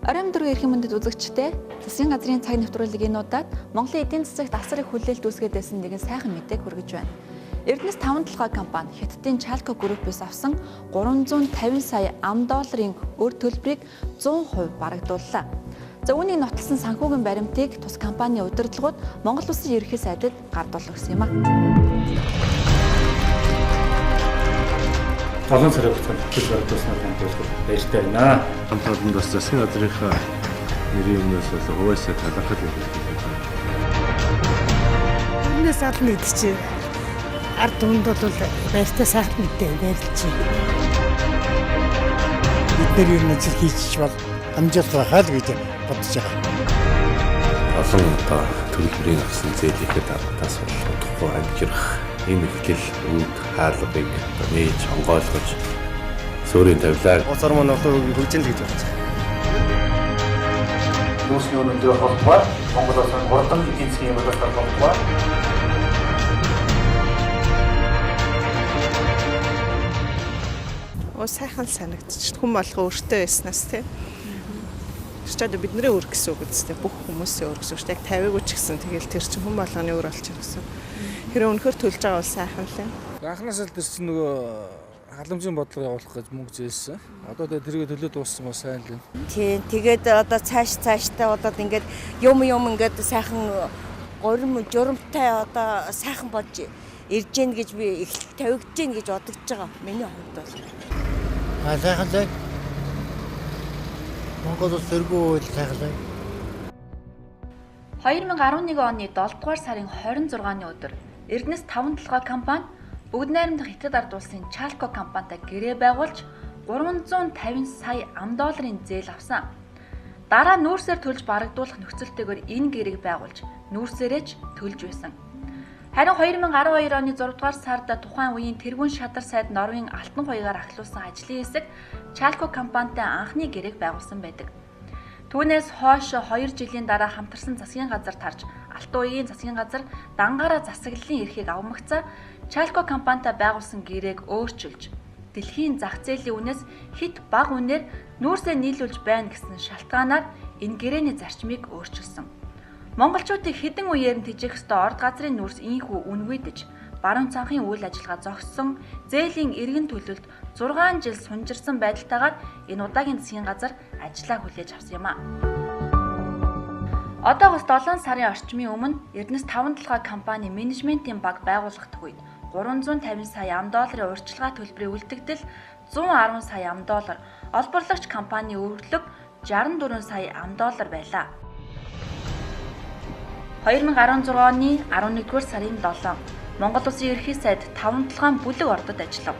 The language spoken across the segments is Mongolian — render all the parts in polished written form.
Оройн дөрөв эрхэм мөндөд үзэгчдээ засгийн газрын цаг навтруулыг энэ удаад Монголын эдийн засагт асар их хүлээлт үүсгээд байсан нэгэн сайхан мэдээг хүргэж байна. Эрдэнэс 5 толгой компани Хятадын Chalco Group-ээс авсан 350 сая ам.долларын өр төлбөрийг 100% барагдууллаа. За үүнийг нотолсон санхүүгийн баримтыг тус компанийн удирдлагууд Монгол Улсын ерөнхий сайдад гардуулж өгсөн юм а. 7 сарын хугацаанд хөтөл барагдуулснаар хамтуулсан баяртай байна. Хамтлаганд бас засгийн газрынхаа нэрийн өмнөөс бол хуваасаа талархал илэрхийлж байна. Энэс аль мэдчих. Ард түмэнд бол баяртай сайхан мэдээ баярлж байна. Бид нар юу нэг зүйл хийчих бол амжилт байхаа л гэж бодож байгаа. Олон одоо төлбөрийн авсан зээлийнхээ дараатаас болохгүй амжирах энэ ихтгэл үүд хаалгыг нээж онгойлгож суурийн тавилаар Улс орн маань одоо хөгжил гэж бодож байна. Нүүрсний өнөндөө холбоо Монгол улсын хурдан эдийн засгийн боловсрол холбоо Сайхан санагдчих. Хүн болго өөртөө байснаас тийм. Чад бидний өөр гэсэн үг үстэй бүх хүмүүсийн өөр гэсэн үг. Яг 50-г ч гэсэн тэгэл тэр чинь хүн болгоны өөр болчих гэсэн. Хэрэв өнөхөр төлж байгаа бол сайхан л юм. Анхнаас л тэр чинь нөгөө халамжийн бодлого явуулах гэж мөнгө зээлсэн. Одоо тэргээ төлөө дууссан ба сайн л юм. Тийм. Тэгээд одоо цааштай одоо ингээд юм ингээд сайхан гурим журамтай одоо сайхан болж ирж гэн гэж би их тавигдж гэн гэж бодож байгаа. Миний хувьд бол. Сайхан л. Монгол улс өргөө үйл сайхан л. 2011 оны 7 дугаар сарын 26-ны өдөр Эрдэнэс 5 толгой компани бүгд найрамдах Хятад ард улсын Chalco компанитай гэрээ байгуулж 350 сая ам.долларын зээл авсан. Дараа нүүрсээр төлж барагдуулах нөхцөлтэйгээр энэ гэрээг байгуулж нүүрсээрээч төлж байсан. Харин 2012 оны 6 дугаар сард тухайн үеийн тэргүүн шадар сайд Норвегийн Алтан хуйгаар ахлуулсан ажлын хэсэг Chalco компанитай анхны гэрээг байгуулсан байдаг. Түүнээс хойш 2 жилийн дараа хамтарсан засгийн газар тарж Алтан уугийн засгийн газар дангаараа засаглалын эрхийг авмагцаа Chalco компанитай байгуулсан гэрээг өөрчилж дэлхийн зах зээлийн үнээс хит бага үнээр нүүрсээ нийлүүлж байна гэсэн шалтгаанаар энэ гэрээний зарчмыг өөрчилсөн. Монголчуудыг хэдэн үеэр нь тэжээх ёстой орд газрын нүүрс ийхүү үнвэдэж баруун цанхын үйл ажиллагаа зогссон зээлийн эргэн төлөлт 6 жил сунжирсан байдалтайгаар энэ удаагийн засгийн газар ажлаа хүлээж авсан юм а. Одоогоос 7 сарын орчмын өмнө Эрдэнэс 5 толгой компани менежментийн баг байгуулагдах үед 350 сая ам.долларын урьдчилгаа төлбөрийг үлдэгдэл 110 сая ам.доллар, олборлагч компани өрлөг 64 сая ам.доллар байлаа. 2016 оны 11-р сарын 7 Монгол Улсын ерөнхий сайд 5 толгойн бүлэг ордод ажиллав.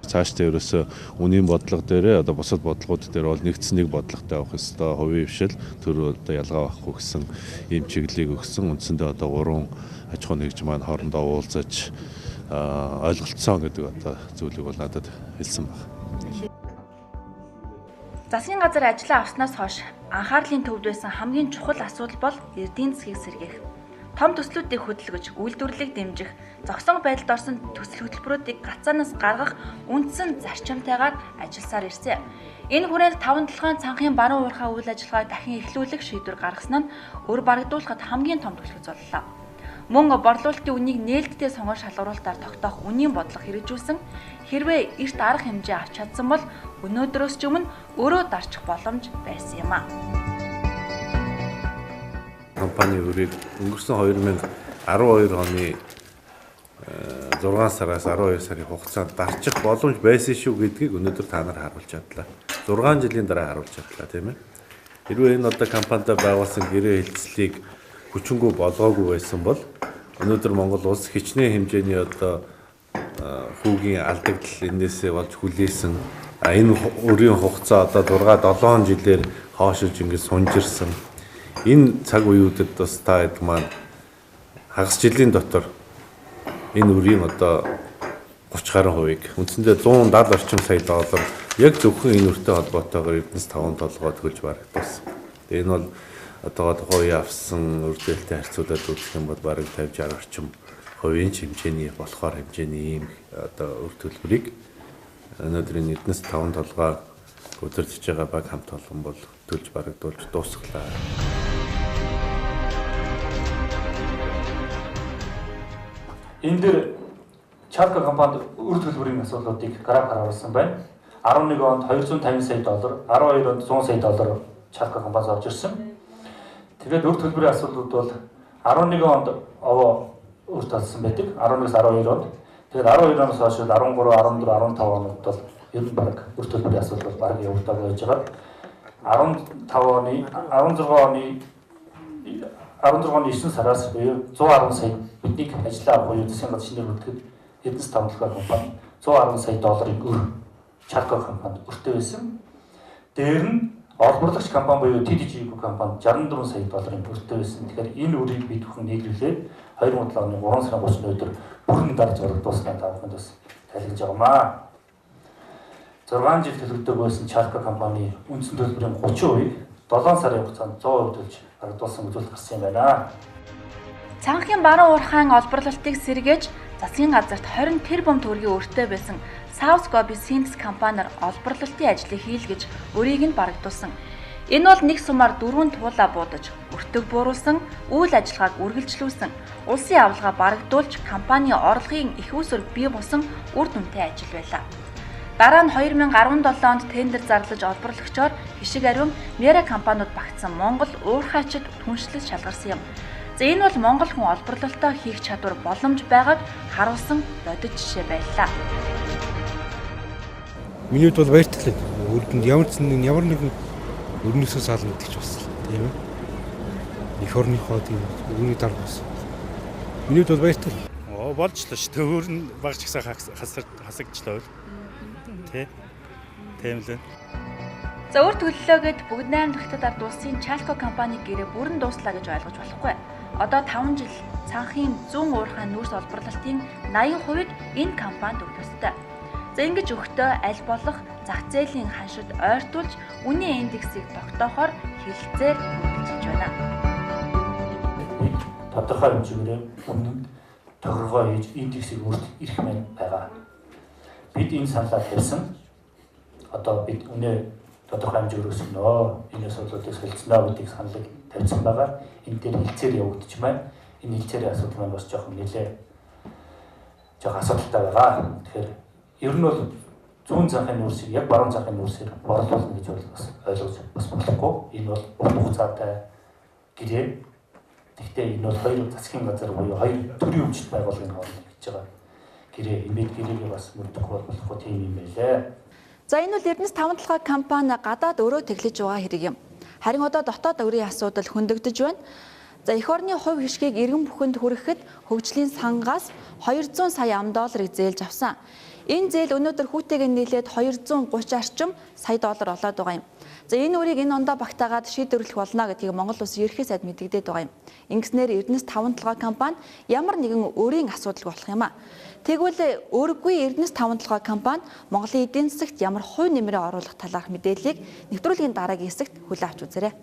Цаашдаа ерөөсөө үнийн бодлого дээрээ одоо бусад бодлогууд дээр бол нэгдсэн нэг бодлоготой авах ёстой. Хувийн хвшил төр одоо ялгаа авахгүй гэсэн ийм чиглэлийг өгсөн. Үндсэндээ одоо 3 аж ахуй нэгж маань хоорондоо уулзаж ойлголцсон гэдэг одоо зүйлийг бол надад хэлсэн байна. Засгийн газар ажлаа авснаас хойш анхаарлын төвд байсан хамгийн чухал асуудал бол эдийн засгийг сэргээх. Том төслүүдийг хөдөлгөж, үйлдвэрлэлийг дэмжих, зогсоон байдалд орсон төсөл хөтөлбөрүүдийг гацаанаас гаргах үндсэн зарчимтайгаар ажилласаар ирсэн. Энэ хүрээнд 5 толгойн цанхын баруун уурхай үйл ажиллагааг дахин эхлүүлэх шийдвэр гаргасан нь өр барагдуулахад хамгийн том түлхэж боллоо. Мөн борлуулалтын үнийг нээлттэй сонгон шалгаруулалтаар тогтоох үнийн бодлого хэрэгжүүлсэн. Хэрвээ эрт арга хэмжээ авч чадсан бол өнөөдрөөс ч өмнө өрөө дарчих боломж байсан юм а. Компани өрийг өнгөрсөн 2012 оны 6 сараас 12 сарын хугацаанд дарчих боломж байсан шүү гэдгийг өнөөдөр та нар харуулж чадлаа. 6 жилийн дараа харуулж чадлаа тийм ээ. Хэрвээ энэ одоо компанитай байгуулсан гэрээ хэлцлийг хүчингү болгоогүй байсан бол өнөөдөр Монгол улс хичнээн хэмжээний одоо хүүгийн алдагдал энээсээ болж хүлээсэн энэ өрийн хугацаа одоо 6-7 жилээр хоошилж ингэж сунжирсан энэ цаг үеүүдэд бас та хэд маань хагас жилийн дотор энэ өрийн одоо 30 гаруй хувийг үндсэндээ 170 орчим сая доллар яг зөвхөн энэ өртөө холбоотойгоор Эрдэнэс 5 толгой төлж барагдсан. Тэгээ энэ бол одоо тухайн авсан үрдээлтэй харьцуулаад үзэх юм бол бараг 50-60 орчим хувийн хэмжээний болохоор хэмжээний ийм одоо өр төлбөрийг өнөөдрийн Эрдэнэс 5 толгойг удирдах байгаа баг хамт олон бол төлж барагдуулж дуусглаа. Энэ дээр Чалко компанид үр төлбөрийн асуудлуудыг график харуулсан байна. 11 онд 250 сая доллар, 12 онд 100 сая доллар Чалко компаниас орж ирсэн. Тэгээд үр төлбөрийн асуудлууд бол 11 онд овоо үр талсан байдаг. 11-с 12 онд. Тэгээд 12 оноос хойш 13, 14, 15 онод бол ер нь баг үр төлбөрийн асуудал бол баг явагдаад байж байгаа. 16 оны 9 сараас буюу 110 сая бидний ажиллаа авах үеийн засгийн газрын шинээр үлдэхэд Эрдэнэс 5 толгой компани 110 сая долларын өр Чалко компанид өртөө байсан. Дээр нь олборлагч компани буюу TDG компанид 64 сая долларын өртөө байсан. Тэгэхээр энэ үрийг бид бүхэн нийлүүлээд 2007 оны 3 сарын 30-ны өдөр бүрэн дарж оролдуулснаа та бүхэнд бас тайлбарлаж байгаамаа. 6 жил төлөвлөдөг байсан Чалко компани үндсэн төлбөрийн 30%-ийг 7 сарын хугацаанд 100% төлж барагдуулсан үзүүлэлт гарсан юм байна. Цанхын баруун уурхайн олборлолтыг сэргээж засгийн газарт 20 тэрбум төгрөгийн өртөө байсан South Gobi Synthesis компаниар олборлолтын ажлыг хийлгэж өрийг нь барагдуулсан. Энэ бол нэг сумаар 4 туулаа буудаж, өртөг бууруулсан, үйл ажиллагааг үргэлжлүүлсэн, улсын авалгаа барагдуулж, компанийн орлогын их усүр бий болсон үр дүнтэй ажил байлаа. Дараа нь 2017 онд тендер зарлаж олборлагчоор хишиг ариун Мера компаниуд багтсан Монгол уурхайчид түншлэл шалгарсан юм. За энэ бол Монгол хүн олборлолтоо хийх чадвар боломж байгааг харуулсан бодит жишээ байлаа. Миний хувьд бол баяртай. Үрдэнд ямар нэгэн өрнөсөө сална гэдэг ч бас тийм ээ. Эх орныхоо тийм өрний дарга бас. Миний хувьд бол баяртай. Болжлоо ш. Төвөр нь багч гисаа хасагчлаа. Тийм л. За өөр төлөлөөгээд бүгд 8 дахь хятад ард улсын Чалко компани гэрээ бүрэн дууслаа гэж ойлгож болохгүй. Одоо 5 жил цанхын 100 уурхай нүүрс олборлолтын 80%-ийг энэ компанид өгөх ёстой. За ингэж өгөхдөө аль болох зах зээлийн ханшид ойртуулж үнийн индексийг тогтоохоор хэлэлцээр үйлчилж байна. Тодорхой хэмжээгээр өмнөд тохиргоо хийж индексийг өөрчлөх эрх маань байгаа. Бид энэ саналаа тавьсан. Одоо бид үнэ тодорхой хэмжээгээр өснөө, энэ асуудлуудыг солилцсноо гэдгийг саналыг тавьсан байгаа. Энэ дээр хэлцээр явагдчих маань. Энэ хэлцээрийн асуудал маань бас жоохон асуудалтай байгаа. Тэгэхээр ер нь бол зүүн захын нүүрсийг яг баруун захын нүүрсээр борлуулна гэж бас ойлгож бас болохгүй. Энэ бол урт хугацаатай гэрээ. Гэхдээ энэ бол хоёр засгийн газар буюу хоёр төрийн өмчт байгууллагын хооронд хийж байгаа гэрээ. Имэд гэрээгээ бас мөрдөх болохгүй тийм юм байлээ. За энэ бол Эрдэнэс 5 толгой компани гадаад өөрөө тэглэж байгаа хэрэг юм. Харин одоо дотоод өрийн асуудал хөндөгдөж байна. За эх орны хувь хишгийг иргэн бүхэнд хүрэхэд хөгжлийн сангаас 200 сая $, зээлж авсан. Энэ зээл өнөөдөр хүүтэйгээ нийлээд 230 орчим сая $, болоод байгаа юм. За энэ үрийг энэ ондоо багтаагаад шийдвэрлэх болно гэдгийг Монгол Улсын ерөнхий сайд мэдэгдээд байгаа юм. Ингэснээр Эрдэнэс 5 толгой компани ямар нэгэн өрийн асуудал болох юм а. Тэгвэл өөрөгүй Эрдэнэс 5 толгой компани Монголын эдийн засагт ямар хувь нэмрээ оруулах талаарх мэдээллийг нэвтрүүлгийн дараагийн хэсэгт хүлээн авч үзээрэй.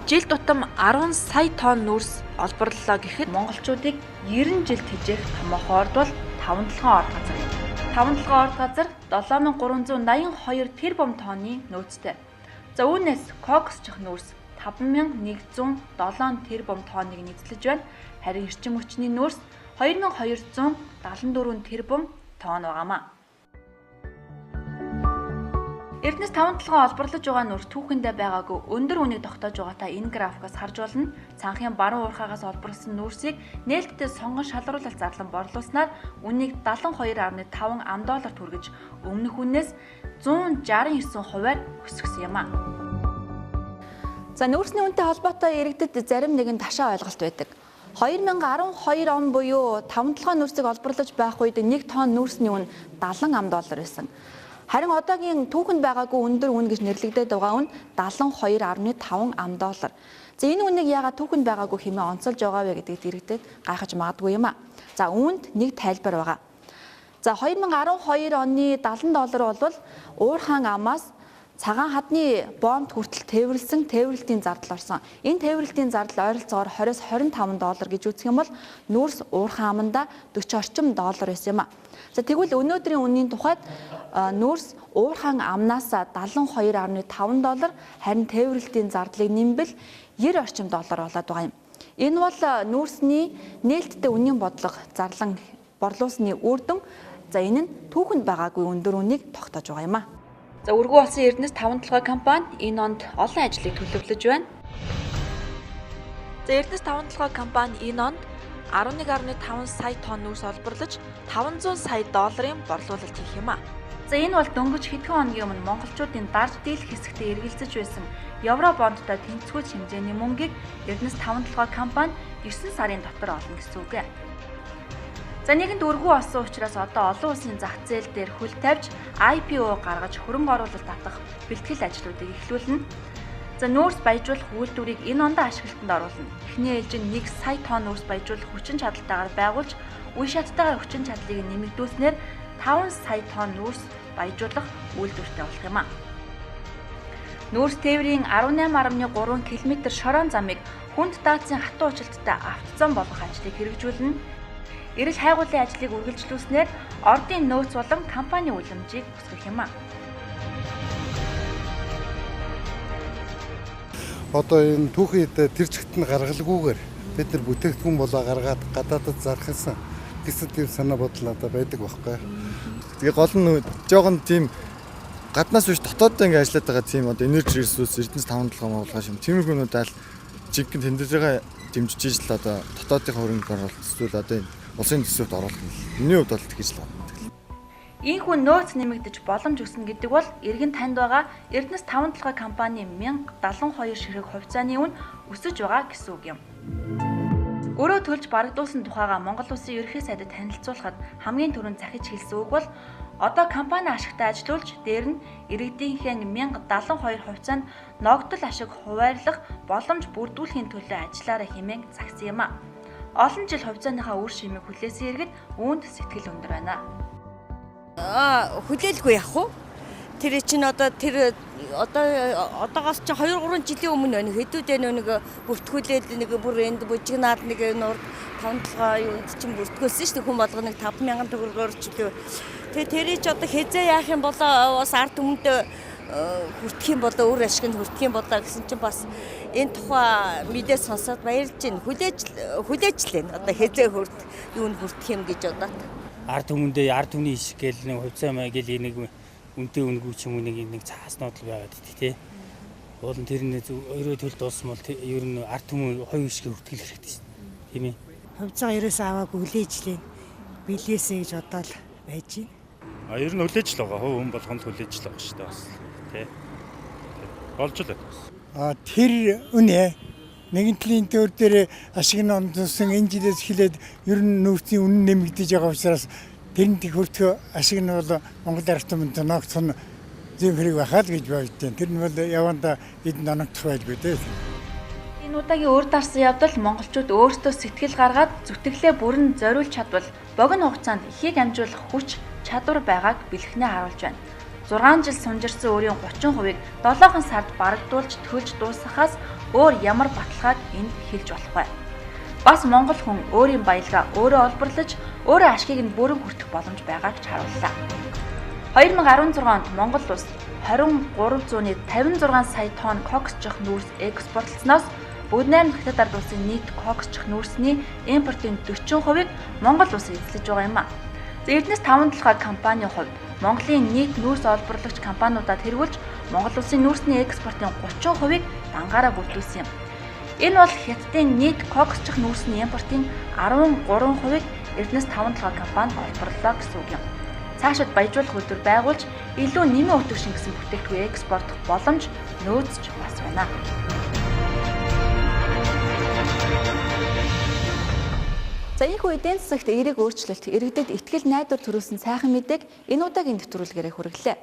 Жил тутам 10 сая тонн нүүрс олборлолоо гэхэд монголчуудыг 90 жил тэжээх томоохон орд бол 5 толгой орд газар юм. 5 толгой орд газар 7382 тэрбум тонны нөөцтэй. За үүнээс кокосчих нүүрс 5107 тэрбум тонныг нийцлэж байна. Харин эрчим хүчний нөөц 2274 тэрбум тонн байгаамаа. Эрдэнэс 5 толгой олборлож байгаа нүүрс түүхэндээ байгаагүй өндөр үнийг тогтоож байгаатай энэ графикаас харж болно. Цанхын баруун уурхаагаас олборлсон нүүрсийг нээлттэй сонгон шалруулалт зарлан борлуулснаар үнийг $72.5 хүргэж өмнөх үнээс 169%-аар өсгсөн юм а. За нүүрсний үнэтэй холбоотой иргэдэд зарим нэгэн ташаа ойлголт байдаг. 2012 он буюу 5 толгой нүүрсийг олборлож байх үед 1 тонн нүүрсний үн $70 байсан. Харин одоогийн түүхэнд байгаагүй өндөр үн гэж нэрлэгдээд байгаа үн $72.5. За энэ үнийг яагаад түүхэнд байгаагүй хэмээн онцолж байгаа вэ гэдэгт иргэдэд гайхаж магадгүй юм а. За үүнд нэг тайлбар байгаа. За 2012 оны $70 бол уурхайн амаас Цагаан хадны бомбд хүртэл тээвэрлсэн тээвэрлэлтийн зардал орсон. Энэ тээвэрлэлтийн зардал ойролцоогоор 20-с 25 доллар гэж үзэх юм бол нүүрс уурхай аманда 40 орчим доллар байсан юм а. За тэгвэл өнөөдрийн үнийн тухайд нүүрс уурхайн амнаас 72.5 доллар, харин тээвэрлэлтийн зардлыг нэмбэл 90 орчим доллар болоод байгаа юм. Энэ бол нүүрсний нээлттэй үнийн бодлого зарлан борлуулсны үр дүн. За энэ нь түүхэнд байгаагүй өндөр үнийг тогтоож байгаа юм а. За өргөө болсон Эрдэнэс 5 толгой компани энэ онд олон ажлыг төлөвлөж байна. За Эрдэнэс 5 толгой компани энэ онд 11.5 сая тонн нүүрс олборлож 500 сая долларын борлуулалт хийх юм а. За энэ бол дөнгөж хэдхэн хоногийн өмнө монголчуудын дарж дийлэх хэсэгтээ эргэлзэж байсан евро бондтой тэнцвүүц хэмжээний мөнгийг Эрдэнэс 5 толгой компани 9 сарын дотор олно гэсэн үг. За нэгэнд өргөө олсон учраас одоо олон улсын зах зээл дээр хөл тавьж IPO гаргаж хөрөнгө оруулалт татах бэлтгэл ажлуудыг эхлүүлнэ. За нүүрс баяжуулах үйлдвэрийг энэ ондоо ашиглалтанд оруулна. Эхний ээлжинд 1 сая тонн нүүрс баяжуулах хүчин чадалтайгаар байгуулж, үе шаттайгаар хүчин чадлыг нэмэгдүүлснээр 5 сая тонн нүүрс баяжуулах үйлдвэртэй болох юм а. Нүүрс тээврийн 18.3 км шорон замыг хүнд даацын хатуу уучлалттай автозон болгох ажлыг хэрэгжүүлнэ. Эрэл хайгуулын ажлыг үргэлжлүүлснээр ордын нөөц болон компани үлэмжийг өсгөх юм а. Одоо энэ түүхийд тэр чигт нь гаргалгүйгээр бид нар бүтээгдэхүүн болоо гаргаад гадаадд зархсан гэсэн тийм санаа бодол надад байдаг байхгүй. Тэгээ гол нь жоохон тийм гаднаас биш дотооддоо ингэ ажиллаад байгаа тийм одоо энержи ресурс Эрдэнэс 5 толгой болгож юм. Тиймэрхүүнүүд аль жинхэнэ тендерээ дэмжиж ижил одоо дотоодын хөрөнгө оруулалт эсвэл одоо улсын төсөвт оруулах нь миний хувьд бол тэгж л байна. Ийхүү нөөц нэмэгдэж боломж өснө гэдэг бол иргэн танд байгаа Эрдэнэс 5 толгой компани 1072 ширхэг хувьцааны үн өсөж байгаа гэсэн үг юм. Өөрөө төлж барагдуулсан тухайга Монгол Улсын ерөнхий сайдад танилцуулахад хамгийн түрүүнд захиж хэлсэн үг бол одоо компани ашигтай ажиллуулж дээр нь иргэдийнхээ 1072 хувьцаанд ногдол ашиг хуваарлах боломж бүрдүүлэхийн төлөө ажиллаарай хэмээн загсан юм а. Олон жил хувьцааныхаа үр шимийг хүлээсэн иргэд үүнд сэтгэл өндөр байна. Хүлээлгүй яах вэ? Тэр чинь одоогоос чинь 2-3 жилийн өмнө хэдүүд нэг бүртгүүлээд нэг бүр энд бүжигнаад нэг нурд 5 толгой юунд чинь бүртгүүлсэн шүү дээ. Хүн болго нэг 5,000 төгрөгөөр ч үлээ. Тэгээ тэрий ч одоо хязээ яах юм болоо бас ард түмэнд хүртэх юм болоо өөр ашигт хүртэх юм болоо гэсэн чинь бас энэ тухай мэдээ сонсоод баярлж байна. Хүлээж л байна. Одоо хязээ юунд хүртэх юм гэж бодоод. Ард түмэндээ ард түмний иш гээл нэг хувьцаа маа гээл нэг үнтэй үнгүй ч юм уу нэг цааснууд л байгаад идэх тий. Уул нь тэр нэг өөрөө төл дууссан бол ер нь ард түмэн хоёр ишгээ хүртгэл хэрэгтэй шин. Тийм ээ. Хувьцаа ерөөсөө аваагүй хүлээж лээ. Билээсэ гэж бодоод байж байна. Ер нь хүлээж л байгаа. Хувь хүн болгонд хүлээж л байгаа шүү дээ бас. Тий. Болж л байна. Тэр үнэ нэгэн талын төр дээр ашиг нь ондсон энэ жилээс эхлээд ер нь нөөцийн үнэ нэмэгдэж байгаа учраас тэрэнд хүртэх ашиг нь бол Монгол ард түмэнд ногдсон зөв хэрэг байхад гэж боддیں۔ Тэр нь бол явандаа эдэн оногдох байлгүй дээ. Энэ удаагийн өөр дарсан явдал монголчууд өөрсдөө сэтгэл гаргаад зүтгэлээ бүрэн зориулж чадвал богино хугацаанд ихийг амжуулах хүч чадвар байгааг бэлхнээ харуулж байна. 6 жил сунжирсан өөрийн 30%-ийг 7 сард барагдуулж төлж дуусгахаас өөр ямар баталгааг энд хэлж болох вэ? Бас монгол хүн өөрийн баялгаа өөрөө олборлож, өөрөө ашгийг нь бүрэн хүртэх боломж байгааг ч харууллаа. 2016 онд Монгол улс 2356 сая тонн коксчих нүүрс экспортлсноос бүгд найрамд хятад ард улсын нийт коксчих нүүрсний импортын 40%-ийг Монгол улс эзлэж байгаа юм а. Эрдэнэс 5 толгой компанийн хувьд Монголын нийт нүүрс олборлагч компаниудад тэргүүлж Монгол улсын нүүрсний экспортын 30%-ийг дангаараа бүрдүүлсэн юм. Энэ бол хятадын нийт коксчих нүүрсний импортын 13%-ийг Эрдэнэс 5 толгой компани олборлоо гэсэн үг юм. Цаашид баяжуулах үйлдвэр байгуулж илүү нэмийн өтөв шингэсэн бүтээгдэхүүн экспортлох боломж нөөцж бас байна. За ийхүү эдийн засагт эерэг өөрчлөлт иргэдэд итгэл найдвар төрүүлсэн сайхан мэдээг энэ удаагийн нэвтрүүлгээрээ хүргэлээ.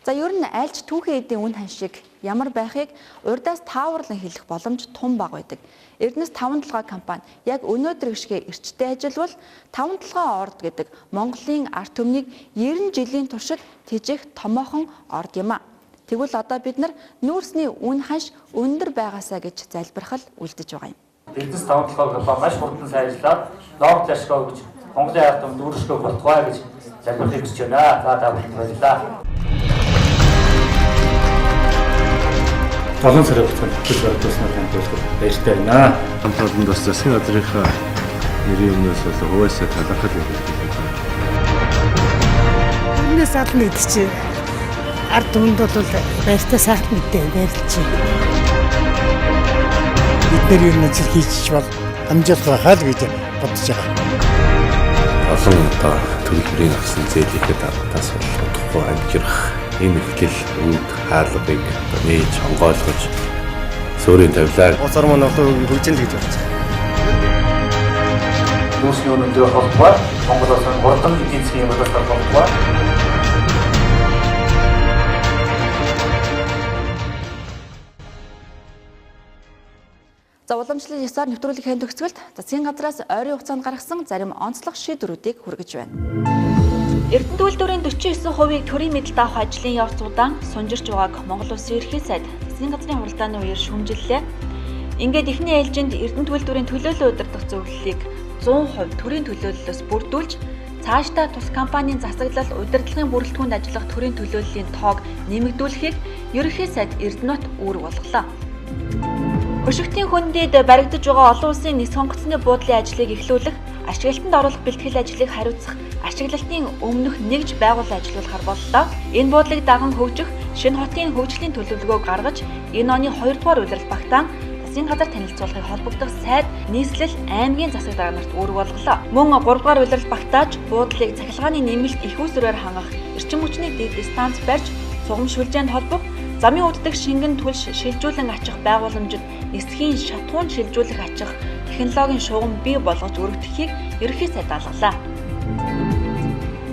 За ер нь альж түүхэн эдийн үн ханшиг ямар байхыг урдаас тааварлан хэлэх боломж тун бага байдаг. Эрдэнэс 5 толгой компани яг өнөөдөр гişгээ эрчтэй ажиллавал 5 толгой орд гэдэг Монголын ард түмнийг 90 жилийн туршид тэжээх томоохон орд юм а. Тэгвэл одоо бид нар нүүрсний үн ханш өндөр байгаасаа гэж залбирхал үлдэж байгаа юм. Эрдэнэс тавталгаа компани маш хурдан сайжлаад Норд ашгаа гэж Монголын ард түмэнд өөрчлөлт болтугай гэж залбирхийг хүсэж байна. За та бүхэнд баярлалаа. 7 сарын хугацаанд хөтөл баримтуулснаар хамтуулах баяртай байна. Хамтлаганд бас засгийн газрынхаа нэрийн өмнөөс бол хуваасаа талархал өгөх. Тэрнээс ална гэдэг чинь ард түмэнд бол баяртай сайхан мэдээ баярлж байна. Бид нэр юу нэг хийчих бол амжилттай хаал гэж бодож байгаа. Олон одоо төлбөрийн авсан зээлийхэд тас болохгүй амжирах энэ ихтгэл үүд хаалгыг нээж онгойлгож суурийн тавилаа. Улс орон маань одоо хөгжин л гэж бодож байна. Нүүрсний өнөндөө холбоо Монгол улсын хурдан эдийн засгийн боловсрол холбоо. За уламжлалын ёсоор нэвтрүүлгийн төгсгөлд засгийн газраас ойрын хугацаанд гаргасан зарим онцлог шийдвэрүүдийг хүргэж байна. Эрдэнэ үйлдвэрийн 49%-ийг төрийн мэдэлд авах ажлын явц удаан сунжирч байгааг Монгол Улсын ерөнхий сайд засгийн газрын хуралдааны үеэр шүүмжиллээ. Ингээд эхний ээлжинд Эрдэнэ үйлдвэрийн төлөөлөл удирдах зөвлөлийг 100% төрийн төлөөллөөс бүрдүүлж цаашдаа тус компанийн засаглал удирдлагын бүрэлдэхүүнд ажиллах төрийн төлөөллийн тоог нэмэгдүүлэхийг ерөнхий сайд Эрдэнэт үүрэг болголоо. Өшигтийн хөндөд баригдаж байгаа олон улсын нис хонгоцны буудлын ажлыг эхлүүлэх, ашиглалтанд оруулах бэлтгэл ажлыг хариуцах, ашиглалтын өмнөх нэгж байгууллага ажилуулахар боллоо. Энэ буудлыг даган хөгжих, шинэ хотын хөгжлийн төлөвлөгөөг гаргаж, энэ оны 2 дугаар улирал багтаан засгийн газар танилцуулгыг холбогдох сайд нийслэл аймгийн засаг дарга нарт үүрэг болголоо. Мөн 3 дугаар улирал багтааж, буудлыг цахилгааны нэмэлт их усрээр хангах, эрчим хүчний дэд станц барьж, цугам шүлжээнд холбох, замын үүддэг шингэн түлш шилжүүлэн ачих байгууламжид нисхийн шатуун шилжүүлэх ачих технологийн шугам бий болгож өргөдөхийг ерөнхий сайд даалгалаа.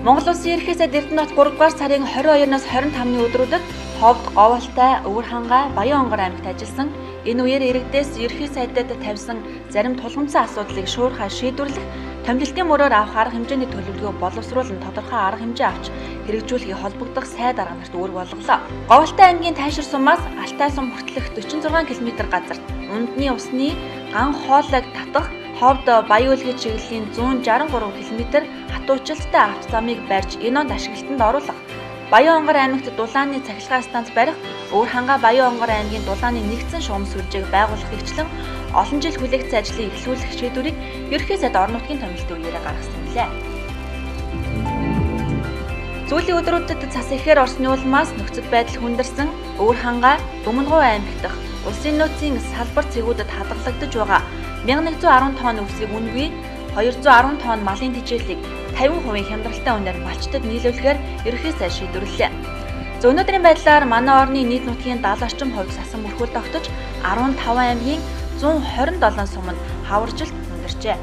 Монгол Улсын ерөнхий сайд Эрдэнэт 3 дугаар сарын 22-наас 25-ны өдрүүдэд Ховд, Говьалтай, Өвөрхангай, Баян-Онгор аймагт ажилласан энэ үеэр иргэдээс ерөнхий сайдад тавьсан зарим тулгымсан асуудлыг шуурхай шийдвэрлэх, томилтын мөрөөр авах арга хэмжээний төлөвлөгөө боловсруулан тодорхой арга хэмжээ авч хэрэгжүүлэхийг холбогдох сайд дарга нарт үүрэг болголоо. Говьалтай аймгийн Тайшир сумаас Алтай сум хүртэлх 46 км газарт Ундны усны ган хоолойг татах Ховд Баян үлгийн чиглэлийн 163 км хатуучлалтай автозамыг барьж энэ онд ашиглалтанд оруулах, Баян-Онгор аймагт дулааны цахилгаан станц барих, Өвөрхангай Баян-Онгор аймгийн дулааны нэгдсэн шугам сүлжээг байгуулах гэгчлэн олон жил хүлээгдсэн ажлыг эхлүүлэх шийдвэрийг ерөнхий сайд орон нутгийн томилтын үеэрээ гаргасан билээ. Сүүлийн өдрүүдэд цас ихээр орсны улмаас нөхцөл байдал хүндэрсэн Өвөрхангай, Өмнөгов аймаг дахь улсын нөөцийн салбар цэгүүдэд хадгалагдаж байгаа 1110 тонн үсгийг үнэгүй 210 тонн малын тэжээлийг 50% хямдралтай үнээр малчтад нийлүүлэхээр ерөнхий сайд шийдвэрлэлээ. За өнөөдрийн байдлаар манай орны нийт нутгийн 70 орчим хувь сасан бүрхүүл тогтож 15 аймгийн 127 суманд хаваржилт хүндэрчээ.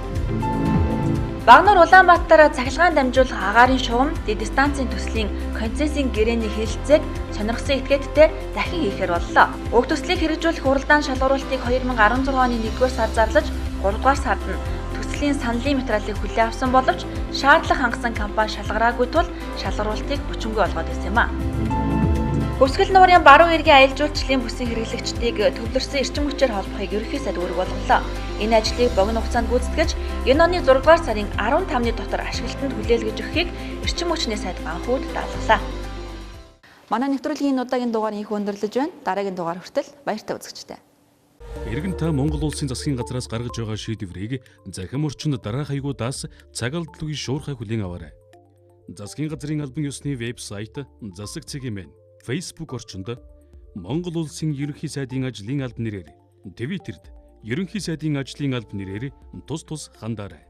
Багнуур Улаанбаатар цахилгаан дамжуулах агаарын шугам дэд станцын төслийн концессийн гэрээний хэлэлцээг сонирхсан этгээдтэй дахин хийхээр боллоо. Уг төслийг хэрэгжүүлэх уралдаан шалгаруулалтыг 2016 оны 1-р сард зарлаж 3-р сард нь төслийн саналын материалыг хүлээн авсан боловч шаардлага хангасан компани шалгараагүй тул шалгаруулалтыг хүчингүй болгоод ирсэн юм а. Хөвсгөл нуурын баруун эргийн аялал жуулчлалын бүсийн хэрэглэгчдийг төвлөрсөн эрчим хүчээр холбохыг ерөнхий сайд үүрэг болголоо. Энэ ажлыг богино хугацаанд гүйцэтгэж, энэ оны 6 дугаар сарын 15-ны дотор ашиглалтанд хүлээлгэж өгөхийг эрчим хүчний сайд анхуд даалгалаа. Манай нэвтрүүлгийн удаагийн дугаар инх өндөрлөж байна. Дараагийн дугаар хүртэл баяртай үзэгчдээ. Иргэн та Монгол улсын засгийн газраас гаргаж байгаа шийдвэрийг захим орчинд дараах хаягуудаас цаг алдалгүй шуурхай хүлээн аваарай. Засгийн газрын албан ёсны вебсайт засаг цэгийн Facebook орчинд Монгол улсын ерөнхий сайдын ажлын алба нэрээр, Твиттерд ерөнхий сайдын ажлын алба нэрээр тус хандаарай.